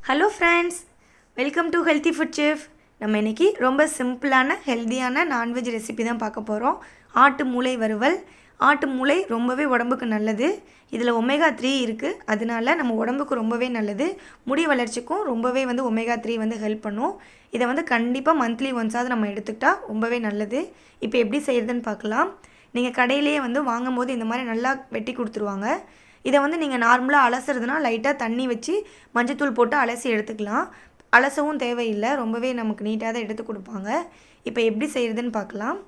Hello friends, welcome to healthy food chef. நம்ம இன்றைக்கி ரொம்ப சிம்பிளான ஹெல்த்தியான நான்வெஜ் ரெசிபி தான் பார்க்க போகிறோம். ஆட்டு மூளை வறுவல். ஆட்டு மூளை ரொம்பவே உடம்புக்கு நல்லது. இதில் ஒமேகா 3 இருக்குது. அதனால நம்ம உடம்புக்கு ரொம்பவே நல்லது. முடி வளர்ச்சிக்கும் ரொம்பவே ஒமேகா 3 ஹெல்ப் பண்ணும். இதை கண்டிப்பாக மந்த்லி ஒன்ஸாவது நம்ம எடுத்துக்கிட்டால் ரொம்பவே நல்லது. இப்போ எப்படி செய்கிறதுன்னு பார்க்கலாம். நீங்கள் கடையிலேயே வாங்கும் போது இந்த மாதிரி நல்லா வெட்டி கொடுத்துருவாங்க. இதை நீங்கள் நார்மலாக அலசுறதுனா லைட்டாக தண்ணி வச்சு மஞ்சத்தூள் போட்டு அலசி எடுத்துக்கலாம். அலசவும் தேவையில்லை, ரொம்பவே நமக்கு நீட்டாக தான் எடுத்து கொடுப்பாங்க. இப்போ எப்படி செய்கிறதுன்னு பார்க்கலாம்.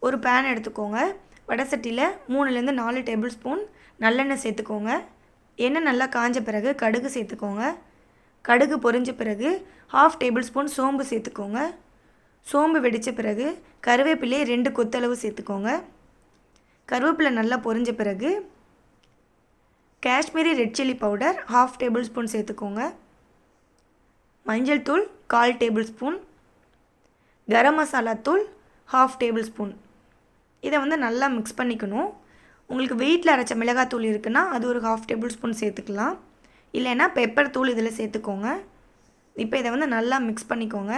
ஒரு பேன் எடுத்துக்கோங்க. வடை சட்டியில் 3-4 டேபிள் ஸ்பூன் நல்லெண்ணெய் சேர்த்துக்கோங்க. எண்ணெய் நல்லா காஞ்ச பிறகு கடுகு சேர்த்துக்கோங்க. கடுகு பொரிஞ்ச பிறகு 1/2 டேபிள் ஸ்பூன் சோம்பு சேர்த்துக்கோங்க. சோம்பு வெடித்த பிறகு கருவேப்பிலையை 2 கொத்தளவு சேர்த்துக்கோங்க. கருவேப்பிலை நல்லா பொரிஞ்ச பிறகு Kashmiri red chilli powder 1/2 table spoon சேர்த்துக்கோங்க. மஞ்சள் தூள் 1/4 டேபிள் ஸ்பூன். கரம் மசாலா தூள் 1/2 டேபிள் ஸ்பூன். இதை நல்லா மிக்ஸ் பண்ணிக்கணும். உங்களுக்கு வீட்டில் அரைச்ச மிளகாத்தூள் இருக்குன்னா அது ஒரு 1/2 டேபிள் ஸ்பூன் சேர்த்துக்கலாம். இல்லைன்னா பெப்பர் தூள் இதில் சேர்த்துக்கோங்க. இப்போ இதை நல்லா மிக்ஸ் பண்ணிக்கோங்க.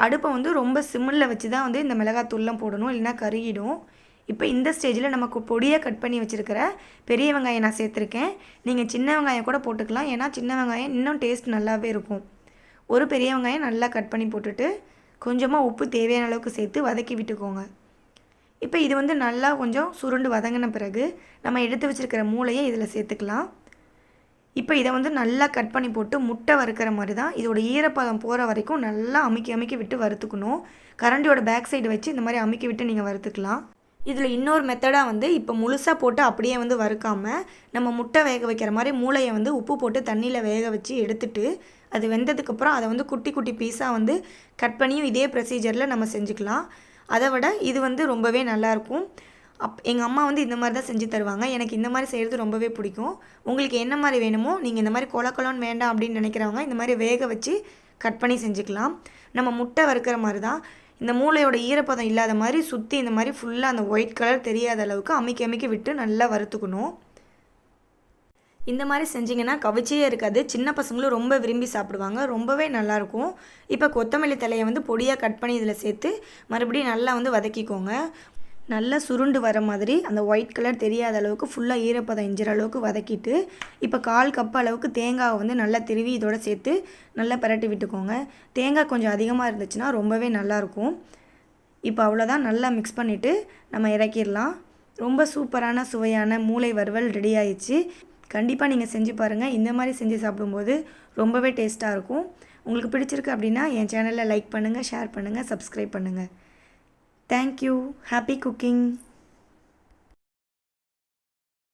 அடுப்பை ரொம்ப சிம்மில் வச்சு தான் இந்த மிளகாத்தூள்லாம் போடணும், இல்லைன்னா கருகிடும். இப்போ இந்த ஸ்டேஜில் நமக்கு பொடியாக கட் பண்ணி வச்சுருக்கிற பெரிய வெங்காயம் நான் சேர்த்துருக்கேன். நீங்கள் சின்ன வெங்காயம் கூட போட்டுக்கலாம், ஏன்னா சின்ன வெங்காயம் இன்னும் டேஸ்ட் நல்லாவே இருக்கும். ஒரு பெரிய வெங்காயம் நல்லா கட் பண்ணி போட்டுட்டு கொஞ்சமாக உப்பு தேவையான அளவுக்கு சேர்த்து வதக்கி விட்டுக்கோங்க. இப்போ இது நல்லா கொஞ்சம் சுருண்டு வதங்கின பிறகு நம்ம எடுத்து வச்சுருக்கிற மூளையை இதில் சேர்த்துக்கலாம். இப்போ இதை நல்லா கட் பண்ணி போட்டு முட்டை வறுக்கிற மாதிரி தான் இதோட ஈரப்பதம் போகிற வரைக்கும் நல்லா அமுக்கி விட்டு வறுத்துக்கணும். கரண்டியோட பேக் சைடு வச்சு இந்த மாதிரி அமுக்கி விட்டு நீங்கள் வறுத்துக்கலாம். இதில் இன்னொரு மெத்தடாக இப்போ முழுசாக போட்டு அப்படியே வறுக்காமல் நம்ம முட்டை வேக வைக்கிற மாதிரி மூளையை உப்பு போட்டு தண்ணியில் வேக வச்சு எடுத்துட்டு அது வெந்ததுக்கப்புறம் அதை குட்டி குட்டி பீஸாக கட் பண்ணியும் இதே ப்ரொசீஜரில் நம்ம செஞ்சுக்கலாம். அதை விட இது ரொம்பவே நல்லாயிருக்கும். எங்கள் அம்மா இந்த மாதிரி தான் செஞ்சு தருவாங்க. எனக்கு இந்த மாதிரி செய்கிறது ரொம்பவே பிடிக்கும். உங்களுக்கு என்ன மாதிரி வேணுமோ, நீங்கள் இந்த மாதிரி கொலன்னு வேண்டாம் அப்படின்னு நினைக்கிறவங்க இந்த மாதிரி வேக வச்சு கட் பண்ணி செஞ்சுக்கலாம். நம்ம முட்டை வறுக்கிற மாதிரி தான் இந்த மூளையோட ஈரப்பதம் இல்லாத மாதிரி சுற்றி இந்த மாதிரி ஃபுல்லாக அந்த ஒயிட் கலர் தெரியாத அளவுக்கு அமுக்கி விட்டு நல்லா வறுத்துக்கணும். இந்த மாதிரி செஞ்சிங்கன்னா கவிச்சியே இருக்காது. சின்ன பசங்களும் ரொம்ப விரும்பி சாப்பிடுவாங்க. ரொம்பவே நல்லாயிருக்கும். இப்போ கொத்தமல்லி தலையை பொடியாக கட் பண்ணி இதில் சேர்த்து மறுபடியும் நல்லா வதக்கிக்கோங்க. நல்லா சுருண்டு வர மாதிரி அந்த ஒயிட் கலர் தெரியாத அளவுக்கு ஃபுல்லாக ஈரப்பதம் இஞ்சிற அளவுக்கு வதக்கிட்டு இப்போ 1/4 கப் அளவுக்கு தேங்காவை நல்லா திருவி இதோட சேர்த்து நல்லா பரட்டி விட்டுக்கோங்க. தேங்காய் கொஞ்சம் அதிகமாக இருந்துச்சுன்னா ரொம்பவே நல்லாயிருக்கும். இப்போ அவ்வளோதான், நல்லா மிக்ஸ் பண்ணிவிட்டு நம்ம இறக்கிடலாம். ரொம்ப சூப்பரான சுவையான மூளை வறுவல் ரெடி ஆயிடுச்சு. கண்டிப்பாக நீங்கள் செஞ்சு பாருங்கள். இந்த மாதிரி செஞ்சு சாப்பிடும்போது ரொம்பவே டேஸ்ட்டாக இருக்கும். உங்களுக்கு பிடிச்சிருக்கு அப்படின்னா என் சேனலை லைக் பண்ணுங்கள், ஷேர் பண்ணுங்கள், சப்ஸ்கிரைப் பண்ணுங்கள். Thank you. Happy cooking.